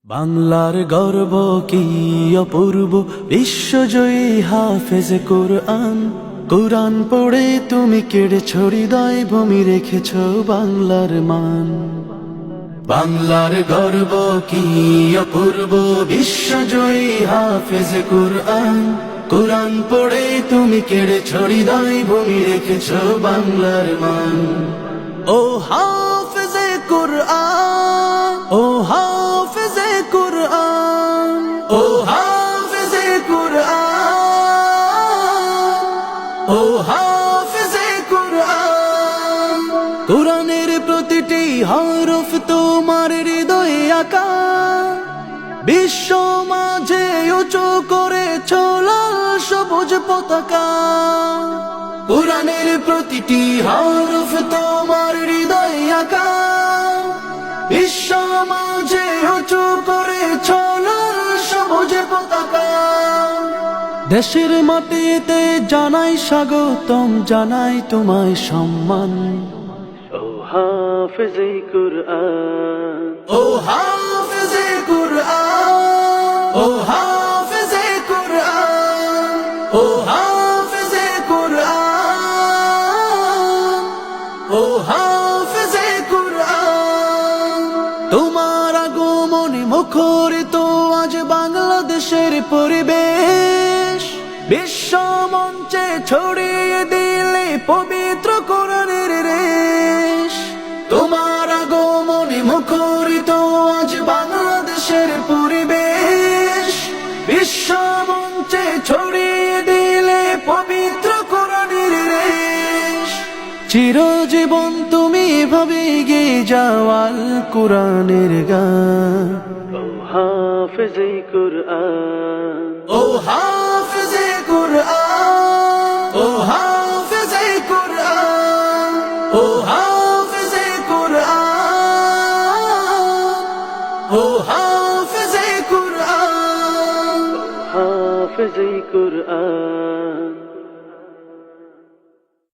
বাংলার গর্ব কি অপূর্ব, বিশ্বজয়ী হাফেজ কোরআন। কোরআন পড়ে তুমি কেড়েছ হৃদয়, ভূমি রেখেছ বাংলার মান। বাংলার গর্ব কি অপূর্ব, বিশ্বজয়ী হাফেজ কোরআন। কোরআন পড়ে তুমি কেড়েছ হৃদয়, ভূমি রেখেছ বাংলার মান। ও হাফেজে কোরআন, ও হাফেজে কোরআন, ও হাফেজে কোরআন, ও হাফেজে কোরআন। কোরআনের প্রতিটি হরফ তোমার হৃদয়ে আঁকা, বিশ্ব মাঝে উঁচু করেছ লাল সবুজ পতাকা। কোরআনের প্রতিটি হরফ তোমার হৃদয়ে আঁকা, বিশ্ব মাঝে উঁচু করেছ লাল সবুজ পতাকা। দেশের মাটিতে জানাই স্বাগতম, জানাই তোমায় সম্মান। ও হাফেজে কোরআন, ও হাফেজে কোরআন, ও হাফেজে কোরআন, ও হাফেজে কোরআন, ও হাফেজে কোরআন। তোমার আগমনে মুখরিত আজ বাংলাদেশের পরিবেশ, বিশ্ব মঞ্চে ছড়িয়ে দিলে পবিত্র কোরআনের রেশ। তোমার আগমনে মুখরিত আজ বাংলাদেশের পরিবেশ, বিশ্ব মঞ্চে ছড়িয়ে দিলে পবিত্র কোরআনের রেশ। চিরজীবন তুমি এভাবে গেয়ে যাও আল কোরআনের গান। ও হাফেজে কোরআন, ও হাফেজে কোরআন, ও হাফেজে কোরআন, ও হাফেজে কোরআন, ও হাফেজে কোরআন, হাফেজে কোরআন।